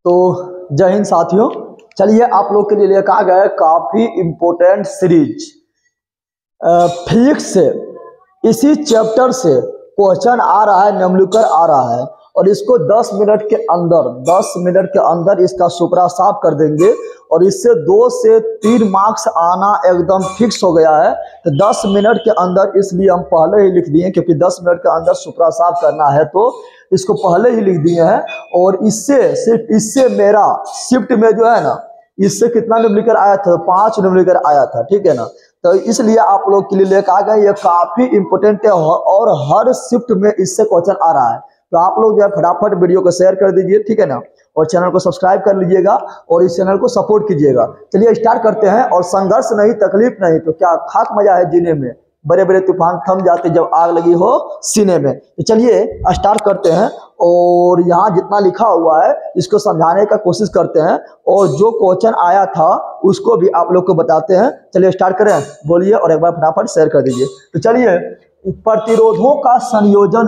तो जय हिंद साथियों, चलिए आप लोग के लिए लेकर आ गए काफी इम्पोर्टेंट सीरीज फिजिक्स से। इसी चैप्टर से क्वेश्चन आ रहा है, निम्नलिखित आ रहा है और इसको 10 मिनट के अंदर इसका सुपरा साफ कर देंगे और इससे 2 से 3 मार्क्स आना एकदम फिक्स हो गया है। तो 10 मिनट के अंदर, इसलिए हम पहले ही लिख दिए क्योंकि 10 मिनट के अंदर सुपरा साफ करना है तो इसको पहले ही लिख दिए हैं। और इससे सिर्फ इससे मेरा शिफ्ट में जो है ना, इससे कितना निम्नलिखित आया था, 5 निम्नलिखित आया था, ठीक है ना। तो इसलिए आप लोग के लिए लेकर आ गए, ये काफी इंपॉर्टेंट है और हर शिफ्ट में इससे क्वेश्चन आ रहा है। तो आप लोग जो है फटाफट वीडियो को शेयर कर दीजिए, ठीक है ना, और चैनल को सब्सक्राइब कर लीजिएगा और इस चैनल को सपोर्ट कीजिएगा। चलिए स्टार्ट करते हैं। और संघर्ष नहीं, तकलीफ नहीं, तो क्या खाक मजा है जीने में, बड़े बड़े तूफान थम जाते जब आग लगी हो सीने में। तो चलिए स्टार्ट करते हैं और यहाँ जितना लिखा हुआ है इसको समझाने का कोशिश करते हैं और जो क्वेश्चन आया था उसको भी आप लोग को बताते हैं। चलिए स्टार्ट करें, बोलिए और एक बार फटाफट शेयर कर दीजिए। तो चलिए, प्रतिरोधों का संयोजन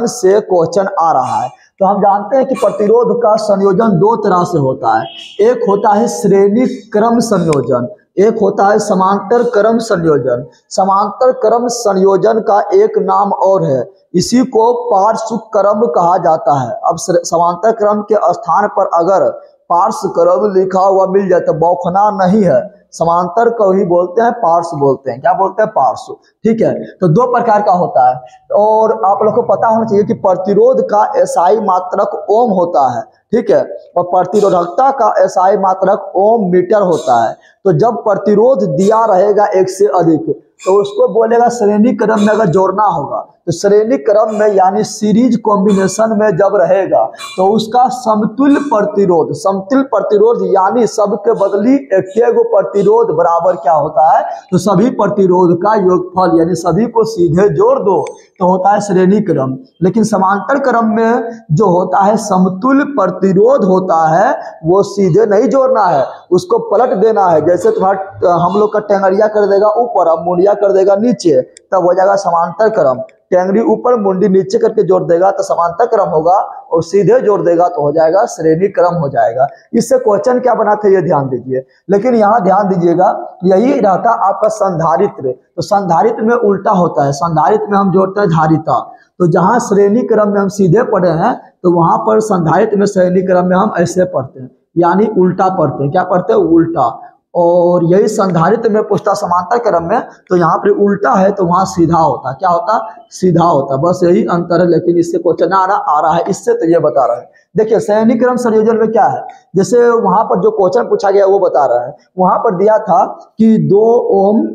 से क्वेश्चन आ रहा है। तो हम जानते हैं कि प्रतिरोध का संयोजन 2 तरह से होता है। एक होता है श्रेणी क्रम संयोजन, एक होता है समांतर क्रम संयोजन। समांतर क्रम संयोजन का एक नाम और है, इसी को पार्श्व क्रम कहा जाता है। अब समांतर क्रम के स्थान पर अगर पार्श्व क्रम लिखा हुआ मिल जाए तो बौखना नहीं है। समांतर को ही बोलते हैं, पार्श्व बोलते हैं। क्या बोलते हैं? पार्श्व, ठीक है। तो 2 प्रकार का होता है और आप लोग को पता होना चाहिए कि प्रतिरोध का एसआई मात्रक ओम होता है, ठीक है, और प्रतिरोधकता का एसआई मात्रक ओम मीटर होता है। तो जब प्रतिरोध दिया रहेगा 1 से अधिक तो उसको बोलेगा श्रेणी क्रम में अगर जोड़ना होगा तो श्रेणी क्रम में यानी सीरीज कॉम्बिनेशन में जब रहेगा तो उसका समतुल्य प्रतिरोध यानी सबके बदली एक प्रतिरोध बराबर क्या होता है, तो सभी प्रतिरोध का योगफल यानी सभी को सीधे जोड़ दो तो होता है श्रेणी क्रम। लेकिन समांतर क्रम में जो होता है समतुल्य प्रतिरोध होता है वो सीधे नहीं जोड़ना है, उसको पलट देना है। जैसे तुम्हारा हम लोग का टेंगरिया कर देगा ऊपर और मुंडिया कर देगा नीचे, तब हो जाएगा समांतर क्रम। टेंगरी ऊपर मुंडी नीचे करके जोड़ देगा तो समांतर क्रम होगा और सीधे जोड़ देगा तो हो जाएगा श्रेणी क्रम हो जाएगा। इससे क्वेश्चन क्या बना था ये ध्यान दीजिए। लेकिन यहाँ ध्यान दीजिएगा, यही रहता आपका संधारित्र। तो संधारित्र में उल्टा होता है, संधारित्र में हम जोड़ते हैं धारिता। तो जहाँ श्रेणी क्रम में हम सीधे पढ़े हैं तो वहां पर संधारित्र में श्रेणी क्रम में हम ऐसे पढ़ते हैं, यानी उल्टा पढ़ते हैं। क्या पढ़ते हैं? उल्टा। और यही संधारित्र में पूछता समांतर क्रम में, तो यहाँ पर उल्टा है तो वहां सीधा होता। क्या होता? सीधा होता। बस यही अंतर है। लेकिन इससे क्वेश्चन आ रहा है इससे, तो ये बता रहा है। देखिए श्रेणी क्रम संयोजन में क्या है, जैसे वहां पर जो क्वेश्चन पूछा गया वो बता रहा है। वहां पर दिया था कि 2 ओम,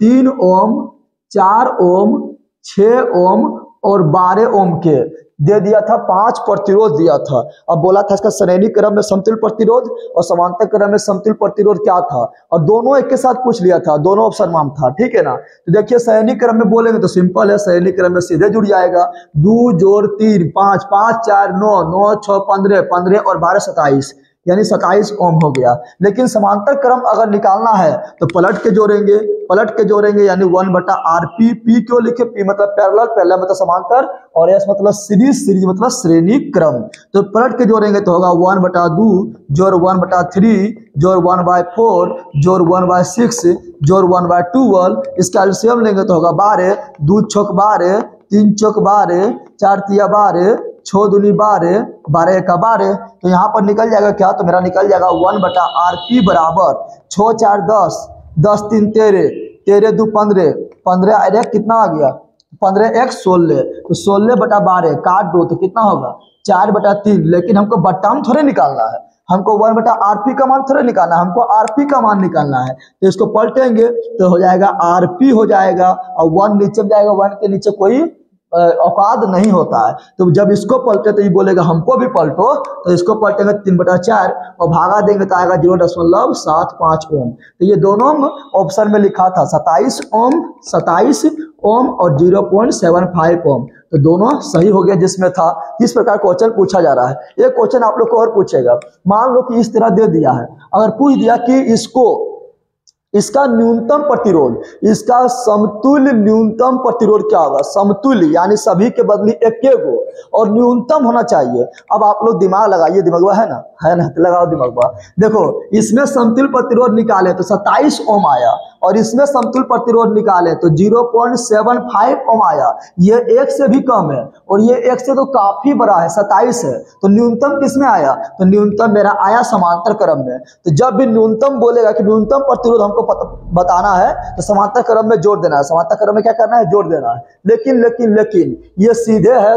3 ओम, 4 ओम, 6 ओम और 12 ओम के दे दिया था, 5 प्रतिरोध दिया था। अब बोला था इसका श्रेणी क्रम में समतुल्य प्रतिरोध और समांतर क्रम में समतुल्य प्रतिरोध क्या था, और दोनों एक के साथ पूछ लिया था, दोनों ऑप्शन में था, ठीक है ना। तो देखिए श्रेणी क्रम में बोलेंगे तो सिंपल है, श्रेणी क्रम में सीधे जुड़ जाएगा। 2 जोड़ 3 5, 5 4 9, 9 6 15, 15 और 12 27, यानी 27 ओम हो गया। लेकिन समांतर क्रम अगर निकालना है तो पलट के जोड़ेंगे यानी 1/RP। पी क्यों लिखे? पी मतलब पैरेलल मतलब समांतर और एस मतलब सीरीज मतलब श्रेणी क्रम। तो पलट के जोड़ेंगे तो होगा 1/2 जोड़ 1/3 जोड़ 1/4 जोड़ 1/6 जोड़ 1/12। इसका एलसीएम लेंगे तो होगा 12, 2 चौक 12, 3 चौक 12, 4 तिया 12, 6 दूनी 12, 12 का 12। तो यहाँ पर निकल जाएगा क्या, तो मेरा निकल जाएगा 1/RP बराबर 6 4 10, 10 3 13, 13 2 15, 15 अरे कितना आ गया, 15 1 16, तो 16/12 काट दो तो कितना होगा 4/3। लेकिन हमको बट्टा में थोड़े निकालना है, हमको 1/RP का मान थोड़े निकालना है, हमको RP का मान निकालना है। तो इसको पलटेंगे तो हो जाएगा RP हो जाएगा और 1 नीचे जाएगा, 1 के नीचे कोई औकात नहीं होता है। तो जब इसको पलटे तो ये बोलेगा हमको भी पलटो, तो इसको पलटेंगे 3/4 और भागा देंगे तो आएगा 0.75 ओम। तो ये दोनों ऑप्शन में लिखा था 27 ओम और 0.75 ओम, तो दोनों सही हो गया जिसमें था। इस प्रकार क्वेश्चन पूछा जा रहा है। ये क्वेश्चन आप लोग को और पूछेगा, मान लो कि इस तरह दे दिया है, अगर पूछ दिया कि इसका न्यूनतम प्रतिरोध, इसका समतुल्य न्यूनतम प्रतिरोध क्या होगा? समतुल्य यानी सभी के बदले एक गो और न्यूनतम होना चाहिए। अब आप लोग दिमाग लगाइए, दिमागवा है ना, तो लगाओ दिमागवा। देखो इसमें समतुल्य प्रतिरोध निकाले तो 27 ओम आया और इसमें समतुल्य प्रतिरोध निकाले तो 0.75 ओम आया। ये 1 से भी कम है और ये 1 से तो काफी बड़ा है, 27 है। तो न्यूनतम किसमें आया? तो न्यूनतम मेरा आया समांतर क्रम में। तो जब भी न्यूनतम बोलेगा कि न्यूनतम प्रतिरोध हमको बताना है तो समांतर क्रम में जोड़ देना है। समांतर क्रम में क्या करना है? जोड़ देना है। लेकिन ये सीधे है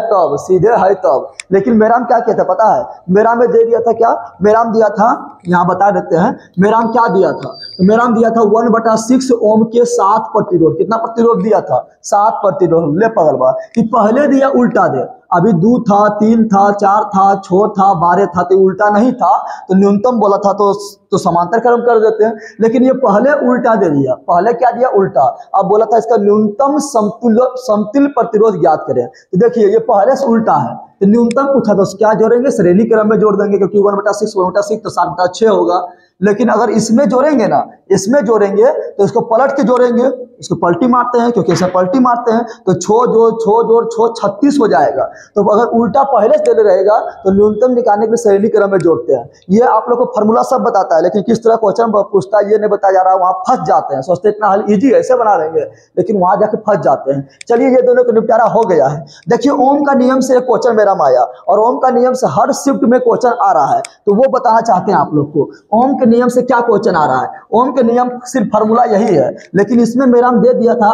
तब। लेकिन मेराम क्या किया था पता है? मेराम में दे दिया था क्या? मेराम दिया था, यहाँ बता देते हैं मेराम क्या दिया था। तो मेराम दिया था 1/6 ओम के साथ प्रतिरोध। कितना प्रतिरोध दिया था? 7 प्रतिरोध। ले पगलवा कि पहले दिया उल्टा दे, अभी 2 था, 3 था, 4 था, 6 था, 12 था, तो उल्टा नहीं था तो न्यूनतम बोला था तो समांतर क्रम कर देते हैं। लेकिन ये पहले उल्टा दे दिया। पहले क्या दिया? उल्टा। अब बोला था इसका न्यूनतम समतुल्य प्रतिरोध ज्ञात करें। तो देखिए ये पहले से उल्टा है, तो न्यूनतम पूछा तो क्या जोड़ेंगे? श्रेणी क्रम में जोड़ देंगे क्योंकि 1/6 तो 7/6 होगा। लेकिन अगर इसमें जोड़ेंगे ना, इसमें जोड़ेंगे तो इसको पलट के जोड़ेंगे, इसको पलटी मारते हैं क्योंकि इसे पलटी मारते हैं तो 6 36 हो जाएगा। तो अगर उल्टा पहले से रहेगा तो न्यूनतम निकालने के लिए श्रेणी क्रम में जोड़ते हैं। ये आप लोग को फॉर्मूला सब बताता है, लेकिन किस तरह क्वेश्चन पूछता है ये नहीं बताया जा रहा है। वहां फंस जाते हैं, सोचते इतना हल इजी ऐसे बना देंगे, लेकिन वहां जाके फंस जाते हैं। चलिए ये दोनों का निपटारा हो गया है। देखिए ओम का नियम से एक क्वेश्चन मेरा आया और ओम का नियम से हर शिफ्ट में क्वेश्चन आ रहा है, तो वो बताना चाहते हैं आप लोग को। ओम के नियम से क्या क्वेश्चन आ रहा है? ओम के नियम सिर्फ फार्मूला यही है, लेकिन इसमें मेरा दे दिया था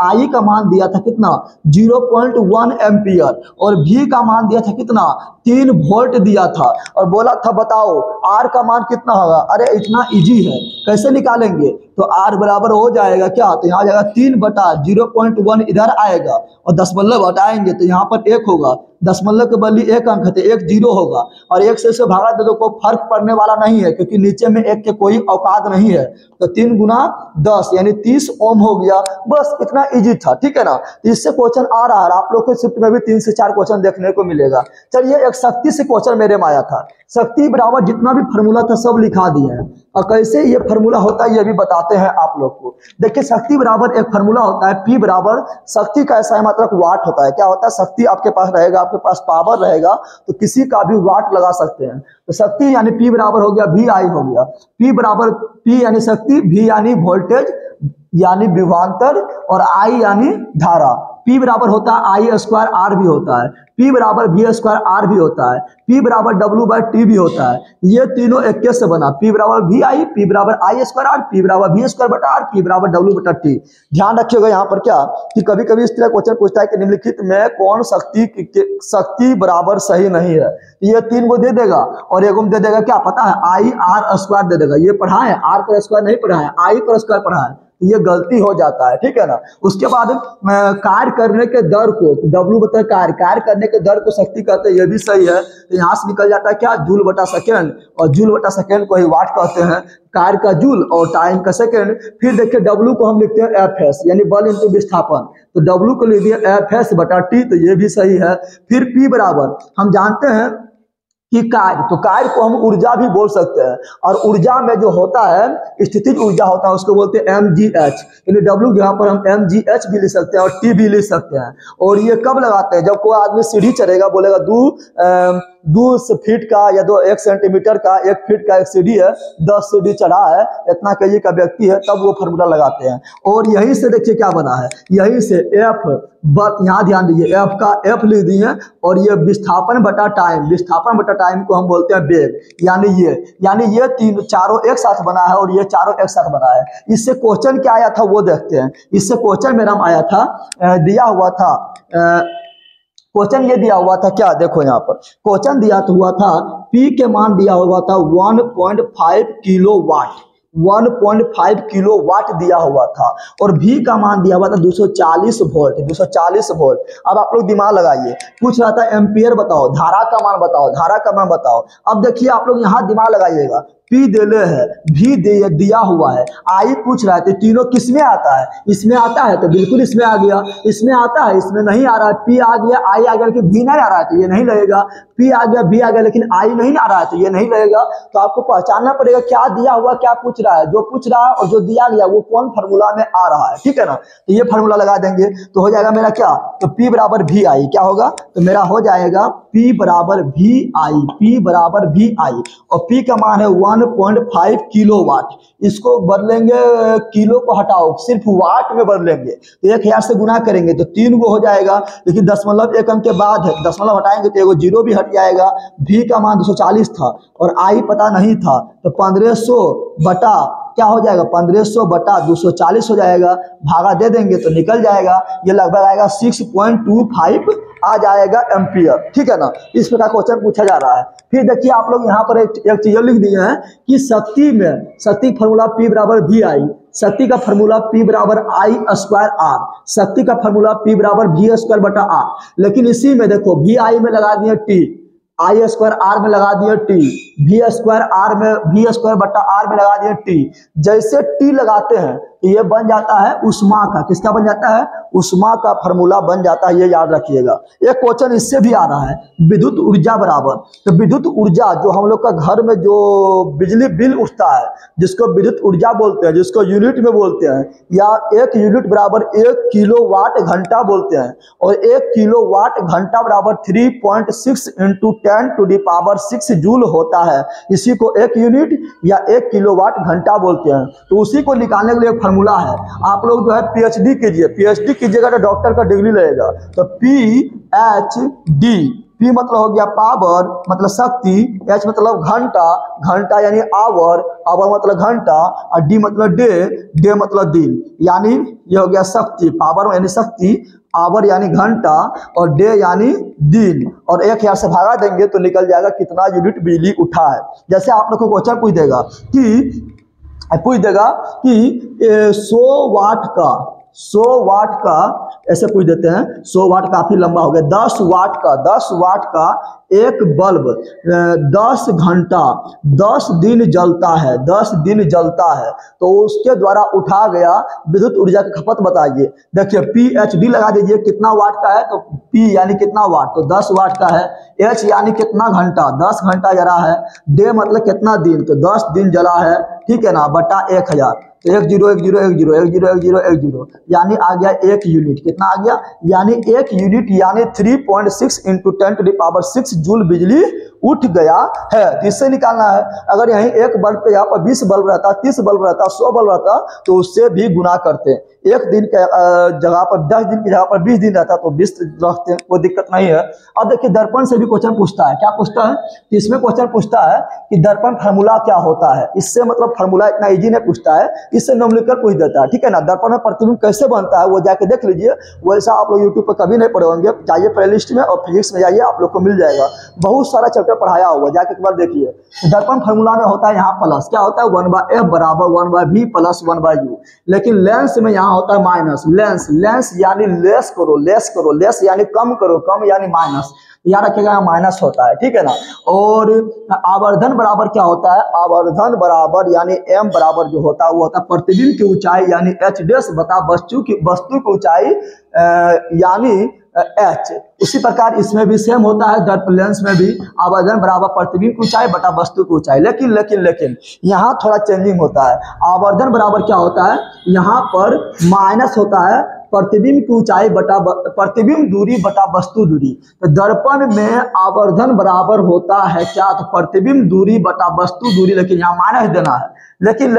आई का मान दिया था कितना? 0.1 एम्पियर और भी का मान दिया था कितना? 3 वोल्ट दिया था और बोला था बताओ आर का मान कितना होगा। अरे इतना इजी है, कैसे निकालेंगे? तो आर बराबर हो जाएगा क्या? तो यहाँ जाएगा 3/0.1 इधर आएगा और दशमलव हटाएंगे तो यहाँ पर 1 होगा। दशमलव के बदले 1 अंक है, 1 0 होगा और 1 से भागा दे तो कोई फर्क पड़ने वाला नहीं है क्योंकि नीचे में 1 के कोई औकात नहीं है। तो 3 गुना 10 यानी 30 ओम हो गया। बस इतना इजी था, ठीक है ना। तो इससे क्वेश्चन आ रहा है, आप लोग के शिफ्ट में भी 3 से 4 क्वेश्चन देखने को मिलेगा। चलिए एक शक्ति से क्वेश्चन मेरे में आया था। शक्ति बराबर जितना भी फार्मूला था सब लिखा दिए हैं और कैसे ये फार्मूला होता है ये भी बताते हैं आप लोग को। देखिए शक्ति बराबर एक फार्मूला होता है, P बराबर शक्ति का ऐसा मतलब वाट होता है। क्या होता है? शक्ति आपके पास रहेगा, आपके पास पावर रहेगा तो किसी का भी वाट लगा सकते हैं। तो शक्ति यानी P बराबर हो गया VI हो गया। P बराबर P यानी शक्ति, V यानी वोल्टेज यानी विभवांतर और I यानी धारा। P बराबर होता है I² R भी होता है, P बराबर V² R भी होता है, P बराबर W/T भी होता है। ये तीनों एक से बना, P बराबर VI, P बराबर I² R, P बराबर V²/R, P बराबर W/T। ध्यान रखिएगा यहाँ पर क्या कि कभी कभी इस तरह क्वेश्चन पूछता है कि निम्नलिखित में कौन शक्ति बराबर सही नहीं है। ये 3 को दे देगा और एक दे देगा क्या पता है? I/R² दे देगा। ये पढ़ा है, R पर स्क्वायर नहीं पढ़ा है, I/² पढ़ा है, ये गलती हो जाता है, ठीक है ना। उसके बाद कार्य करने के दर को W बता कार्य करने के दर को शक्ति कहते हैं, ये भी सही है। तो यहाँ से निकल जाता है क्या? जूल/सेकेंड और जूल/सेकेंड को ही वाट कहते हैं। कार्य का जूल और टाइम का सेकेंड। फिर देखिए W को हम लिखते हैं Fs यानी बल इंटू विस्थापन, तो W को लिख दिया Fs/T, तो ये भी सही है। फिर P बराबर हम जानते हैं कि कार्य, तो कार्य को हम ऊर्जा भी बोल सकते हैं और ऊर्जा में जो होता है स्थितिज ऊर्जा होता है उसको बोलते हैं mgh, यानी W यहाँ पर हम mgh भी लिख सकते हैं और T भी लिख सकते हैं। और ये कब लगाते हैं? जब कोई आदमी सीढ़ी चढ़ेगा, बोलेगा 2 फीट का या 1 सेंटीमीटर का 1 फीट का एक सीढ़ी है, 10 सीढ़ी चढ़ा है, इतना केजी का व्यक्ति है, तब वो फार्मूला लगाते हैं। और यहीं से देखिए क्या बना है, यहीं से F, यहाँ ध्यान दीजिए F का F लिख दिए और ये विस्थापन बटा टाइम, विस्थापन बटा टाइम को हम बोलते हैं वेग, यानी ये तीन चारों एक साथ बना है और ये चारों एक साथ बना है। इससे क्वेश्चन क्या आया था वो देखते हैं। इससे क्वेश्चन मेरा आया था, दिया हुआ था क्वेश्चन ये दिया हुआ था क्या? देखो यहाँ पर क्वेश्चन दिया तो हुआ था P के मान दिया हुआ था 1.5 किलोवाट, 1.5 किलोवाट दिया हुआ था और V का मान दिया हुआ था 240 वोल्ट, 240 वोल्ट। अब आप लोग दिमाग लगाइए, पूछ रहा था एम्पियर बताओ, धारा का मान बताओ, धारा का मान बताओ। अब देखिए आप लोग यहाँ दिमाग लगाइएगा, P देले है, V दिया हुआ है, I पूछ रहा है, तो तीनों किस में आता है? इसमें आता है तो बिल्कुल इसमें आ गया, इसमें आता है, इसमें नहीं आ रहा है। P आ गया, I आ गया, लेकिन V नहीं आ रहा है तो ये नहीं लगेगा। P आ गया, V आ गया, लेकिन I नहीं आ रहा है तो ये नहीं लगेगा। तो आपको पहचानना पड़ेगा क्या दिया हुआ क्या पूछ पूछ रहा है, जो पूछ रहा है और जो दिया गया वो कौन फार्मूला में आ रहा है, ठीक है ना। तो ये फार्मूला लगा देंगे तो हो जाएगा मेरा क्या, तो P बराबर वी आई, क्या होगा, तो मेरा हो जाएगा P बराबर वी आई, P बराबर वी आई, और P का मान है 1.5 किलोवाट। इसको बदलेंगे, किलो को हटाओ, सिर्फ वाट में बदलेंगे, तो 1000 से गुना करेंगे तो 3 को हो जाएगा, लेकिन दशमलव एक अंक के बाद है, दशमलव हटाएंगे तो एगो जीरो भी हट जाएगा। V का मान 240 था और I पता नहीं था, तो 1500 बटा क्या हो जाएगा, 1500 बटा 240 हो जाएगा, भागा दे देंगे तो निकल जाएगा, ये लगभग आएगा 6.25 आ जाएगा एम्पियर, ठीक है ना। इस प्रकार क्वेश्चन पूछा जा रहा है। फिर देखिए आप लोग यहाँ पर एक चीज लिख दिए हैं कि शक्ति में, शक्ति फार्मूला P बराबर वी आई, शक्ति का फार्मूला P बराबर आई स्क्वायर आर, शक्ति का फार्मूला P बराबर वी स्क्वायर बटा आर, लेकिन इसी में देखो वी आई में लगा दिए टी, आई स्क्वायर आर में लगा दिए टी, वी स्क्वायर आर में, वी स्क्वायर बटा आर में लगा दिए टी। जैसे टी लगाते हैं तो ये बन जाता है उष्मा का, किसका बन जाता है, उष्मा का फार्मूला बन जाता है, ये याद रखिएगा। एक क्वेश्चन इससे भी आ रहा है, विद्युत ऊर्जा बराबर, तो विद्युत ऊर्जा जो हम लोग का घर में जो बिजली बिल उठता है, जिसको विद्युत ऊर्जा बोलते हैं, जिसको यूनिट में बोलते हैं, या 1 यूनिट बराबर 1 किलोवाट घंटा बोलते हैं, और 1 किलोवाट घंटा बराबर 3.6 × 10⁻⁶ जूल होता है। इसी को 1 यूनिट या 1 किलोवाट घंटा बोलते हैं। तो उसी को निकालने के लिए एक फार्मूला है, आप लोग जो है पीएचडी कीजिए, पीएचडी कीजिएगा तो डॉक्टर का डिग्री लगेगा। तो पीएचडी, पी मतलब हो गया पावर मतलब शक्ति, एच मतलब घंटा, घंटा यानी आवर, आवर मतलब घंटा, और डी मतलब डे, डे मतलब दिन, यानी ये हो गया शक्ति, पावर यानी शक्ति, आवर यानी घंटा, और डे यानी दिन, और 1000 से भागा देंगे तो निकल जाएगा कितना यूनिट बिजली उठा है। जैसे आप लोग को क्वेश्चन पूछ देगा कि 100 वाट का, 100 वाट का, ऐसे पूछ देते हैं, 100 वाट काफी लंबा हो गया, 10 वाट का एक बल्ब 10 घंटा 10 दिन जलता है, 10 दिन जलता है, तो उसके द्वारा उठा गया विद्युत ऊर्जा की खपत बताइए। देखिए पीएचडी लगा दीजिए, कितना वाट का है, तो पी यानी कितना वाट, तो 10 वाट का है, एच यानी कितना घंटा, 10 घंटा जला है, डे मतलब कितना दिन, तो 10 दिन जला है, ठीक है ना, बटा 1000, तो 10 10 10 10 10 10 10 यानी आ गया 1 यूनिट, कितना आ गया, यानी 1 यूनिट यानी 3.6 × 10⁻⁶ जूल बिजली उठ गया है। तो इससे निकालना है, अगर यहीं 1 बल्ब के यहाँ पर 20 बल्ब रहता, 30 बल्ब रहता, 100 बल्ब रहता, तो उससे भी गुना करते हैं। 1 दिन के जगह पर 10 दिन की जगह पर 20 दिन रहता तो 20 रखते हैं, कोई दिक्कत नहीं है। अब देखिए दर्पण से भी क्वेश्चन पूछता है, क्या पूछता है, इसमें क्वेश्चन पूछता है कि दर्पण फार्मूला क्या होता है। इससे मतलब फार्मूला इतना इजी नहीं पूछता है, इससे नाम लिखकर पूछ देता है, ठीक है ना। दर्पण में प्रतिबिंब कैसे बनता है वो जाके देख लीजिए, वैसा आप लोग यूट्यूब पर कभी नहीं पढ़े होंगे, जाइए प्ले लिस्ट में और फिजिक्स में जाइए, आप लोग को मिल जाएगा, बहुत सारा चैप्टर पढ़ाया हुआ, जाके एक बार देखिए। दर्पण फार्मूला में होता है यहाँ प्लस, क्या होता है 1/f बराबर 1/v प्लस 1/u, लेकिन लेंस में यहाँ होता है माइनस, लेंस, लेंस यानी लेस करो, लेस करो, लेस यानी कम करो, कम यानी माइनस, याद रखिएगा यहाँ माइनस होता है, ठीक है ना। और आवर्धन बराबर क्या होता है, आवर्धन बराबर यानी m बराबर जो होता है वो होता है प्रतिबिंब की ऊंचाई यानी h डैश बता वस्तु की ऊंचाई यानी h। उसी प्रकार इसमें भी सेम होता है, दर्पण लेंस में भी आवर्धन बराबर प्रतिबिंब की ऊंचाई बटा वस्तु की ऊंचाई, लेकिन यहाँ थोड़ा चेंजिंग होता है। आवर्धन बराबर क्या होता है, यहाँ पर माइनस होता है प्रतिबिंब की ऊंचाई बटा प्रतिबिंब दूरी बटा वस्तु दूरी। तो दर्पण में आवर्धन बराबर होता है क्या, तो प्रतिबिंब दूरी बटा वस्तु दूरी, लेकिन यहाँ माइनस देना है। लेकिन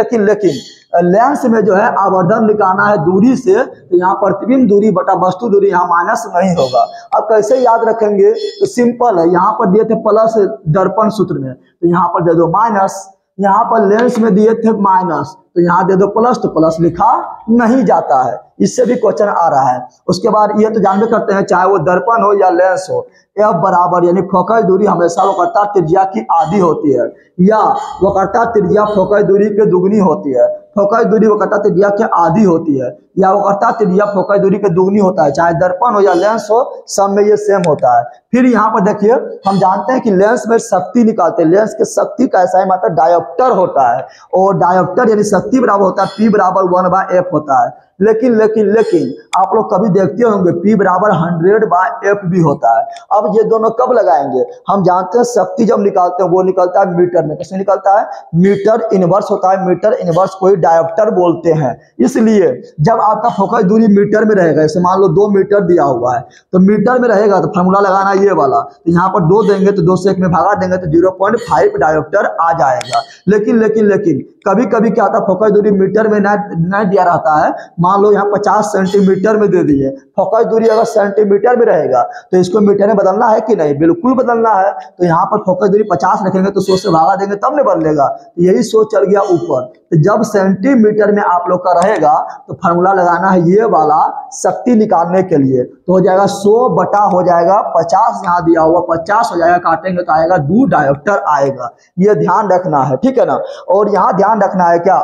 लेंस में जो है आवर्धन निकालना है दूरी से, तो यहाँ प्रतिबिंब दूरी बटा वस्तु दूरी, यहाँ माइनस नहीं होगा। अब कैसे याद रखेंगे, तो सिंपल है, यहाँ पर दिए थे प्लस दर्पण सूत्र में, तो यहाँ पर दे दो माइनस, यहाँ पर लेंस में दिए थे माइनस, तो यहाँ दे दो प्लस, तो प्लस लिखा नहीं जाता है, इससे भी क्वेश्चन आ रहा है। उसके बाद ये तो जानते करते हैं, चाहे वो दर्पण हो या लेंस हो, एफ बराबर यानी फोकल दूरी हमेशा वक्रता त्रिज्या की आधी होती है, या वक्रता त्रिज्या फोकल दूरी के दुगनी होती है। फोकस दूरी वक्रता त्रिज्या के आधी होती है, या वक्रता त्रिज्या फोकस दूरी के दुगनी होता है, चाहे दर्पण हो या लेंस हो, सब में ये सेम होता है। फिर यहाँ पर देखिए हम जानते हैं कि लेंस में शक्ति निकालते हैं, लेंस की शक्ति कैसा है, मतलब डायोप्टर होता है, और डायोप्टर यानी शक्ति बराबर होता है P बराबर 1/f होता है। लेकिन लेकिन लेकिन आप लोग कभी देखते होंगे P बराबर 100/f भी होता है। अब ये दोनों कब लगाएंगे, हम जानते हैं शक्ति जब निकालते हैं वो निकलता है मीटर में। कैसे निकलता है, मीटर इनवर्स होता है, मीटर इनवर्स को ही डायोप्टर बोलते हैं। इसलिए जब आपका फोकस दूरी मीटर में रहेगा, जैसे मान लो 2 मीटर दिया हुआ है, तो मीटर में रहेगा तो फॉर्मूला लगाना ये वाला, तो यहाँ पर 2 देंगे तो 2 से 1 में भागा देंगे तो 0.5 डायोप्टर आ जाएगा। लेकिन लेकिन लेकिन कभी कभी क्या होता है, फोकस दूरी मीटर में नहीं दिया रहता है, मान लो यहाँ 50 सेंटीमीटर में दे दिए, फोकस दूरी अगर सेंटीमीटर में रहेगा तो इसको मीटर में बदलना है कि नहीं, बिल्कुल बदलना है। तो यहाँ पर फोकस दूरी 50 रखेंगे तो 100 से भागा देंगे तब नहीं बदलेगा, तो यही 100 चल गया ऊपर। तो जब सेंटीमीटर में आप लोग का रहेगा तो फार्मूला लगाना है ये वाला शक्ति निकालने के लिए, तो हो जाएगा 100 बटा हो जाएगा 50, यहाँ दिया हुआ 50 हो जाएगा, काटेंगे तो आएगा 2 डायोप्टर आएगा। ये ध्यान रखना है, ठीक है ना। और यहाँ ध्यान रखना है क्या,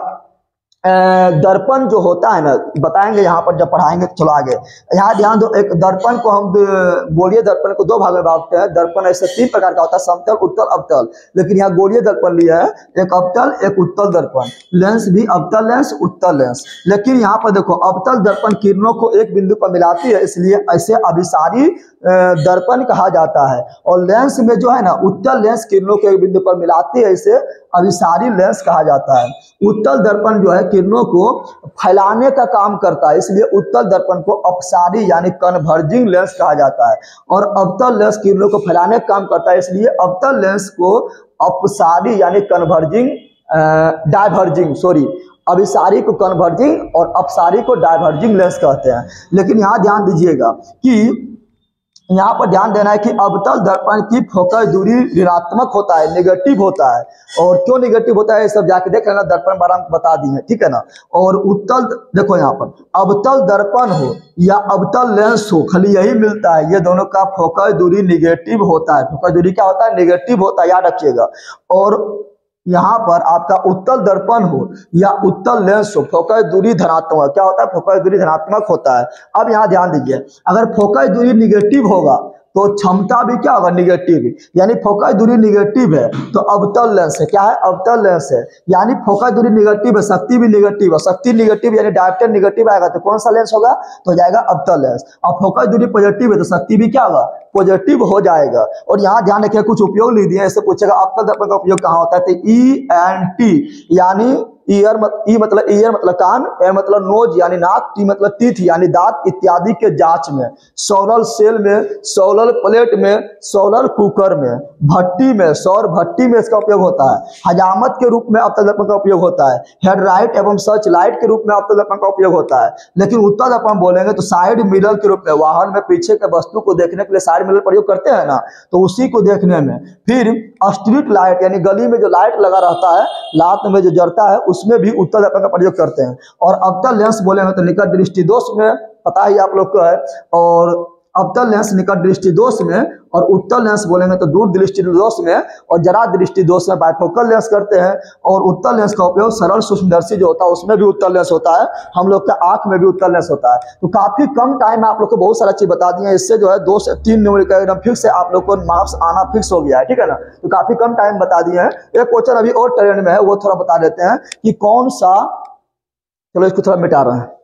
दर्पण जो होता है ना, बताएंगे यहाँ पर जब पढ़ाएंगे तो चलो आगे। यहाँ ध्यान दो, एक दर्पण को हम गोलीय दर्पण को 2 भाग में बांटते हैं। दर्पण ऐसे 3 प्रकार का होता है, समतल, उत्तल, अवतल। लेकिन यहाँ गोलीय दर्पण लिया है, एक अवतल एक उत्तल दर्पण। लेंस भी अवतल लेंस, उत्तल लेंस। लेकिन यहाँ पर देखो अवतल दर्पण किरणों को एक बिंदु पर मिलाती है, इसलिए ऐसे अभिसारी दर्पण कहा जाता है। और लेंस में जो है ना, उत्तल लेंस किरणों को एक बिंदु पर मिलाती है, इसे अभिसारी लेंस कहा जाता है। उत्तल दर्पण जो है किरणों को फैलाने का काम करता है, इसलिए उत्तल दर्पण को अपसारी यानी कन्वर्जिंग लेंस कहा जाता है। और अवतल लेंस किरणों को फैलाने का काम करता है, इसलिए अवतल लेंस को अपसारी यानी कन्वर्जिंग अभिसारी को कन्वर्जिंग और अपसारी को डायवर्जिंग लेंस कहते हैं। लेकिन यहाँ ध्यान दीजिएगा कि यहाँ पर ध्यान देना है कि अवतल दर्पण की फोकस दूरी ऋणात्मक होता है, नेगेटिव होता है। और क्यों नेगेटिव होता है ये सब जाके देख लेना, दर्पण बारे में बता दिए, ठीक है ना। और उत्तल देखो यहाँ पर अवतल दर्पण हो या अवतल लेंस हो, खाली यही मिलता है, ये दोनों का फोकस दूरी नेगेटिव होता है। फोकस दूरी क्या होता है, नेगेटिव होता है, याद रखिएगा। और यहाँ पर आपका उत्तल दर्पण हो या उत्तल लेंस हो, फोकस दूरी धनात्मक क्या होता है, फोकस दूरी धनात्मक होता है। अब यहाँ ध्यान दीजिए, अगर फोकस दूरी निगेटिव होगा तो क्षमता भी क्या होगा, निगेटिव। यानी फोकस दूरी निगेटिव है तो अवतल लेंस है, क्या है, अवतल लेंस है। यानी फोकस दूरी निगेटिव है, शक्ति भी निगेटिव है, शक्ति निगेटिव यानी डायोप्टर निगेटिव आएगा तो कौन सा लेंस होगा, तो हो जाएगा अवतल लेंस। और फोकस दूरी पॉजिटिव है तो शक्ति भी क्या होगा, पॉजिटिव हो जाएगा। और यहाँ ध्यान रखिए कुछ उपयोग लिख दिए, ऐसे पूछेगा अवतल दर्पण का उपयोग कहाँ होता है, तो ENT यानी ईयर मतलब ईयर मतलब कान, ए मतलब नोज यानी नाक, टी मतलब तीथ यानी दांत इत्यादि के जांच में, सोलर सेल में, सोलर प्लेट में, सोलर कुकर में, भट्टी में, सौर भट्टी में इसका उपयोग होता है। हजामत के रूप में अवतल दर्पण का उपयोग होता है। हेडलाइट एवं सर्च लाइट के रूप में अवतल दर्पण का उपयोग होता है। लेकिन उत्तल दर्पण बोलेंगे तो साइड मिरर के रूप में, वाहन में पीछे के वस्तु को देखने के लिए साइड मिरर प्रयोग करते हैं ना, तो उसी को देखने में। फिर स्ट्रीट लाइट यानी गली में जो लाइट लगा रहता है, रात में जो जलता है, उसमें भी उत्तल दर्पण का प्रयोग करते हैं। और अवतल लेंस बोलेंगे तो निकट दृष्टि दोष में, पता ही आप लोग को है। और अवतल लेंस निकट दृष्टि दोष में, और उत्तल लेंस बोलेंगे तो दूर दृष्टि दोष में, और जरा दृष्टि दोष में बाइफोकल लेंस करते हैं। और उत्तल लेंस का उपयोग सरल सूक्ष्मदर्शी जो होता है उसमें भी उत्तल लेंस होता है, हम लोग के आंख में भी उत्तल लेंस होता है। तो काफी कम टाइम में आप लोग को बहुत सारा चीज बता दिए, इससे जो है 2 से 3 नंबर का एकदम फिक्स है, आप लोग को मार्क्स आना फिक्स हो गया है, ठीक है ना। तो काफी कम टाइम बता दिए हैं। एक क्वेश्चन अभी और ट्रेंड में है, वो थोड़ा बता देते हैं कि कौन सा, चलो इसको थोड़ा मिटा रहे हैं।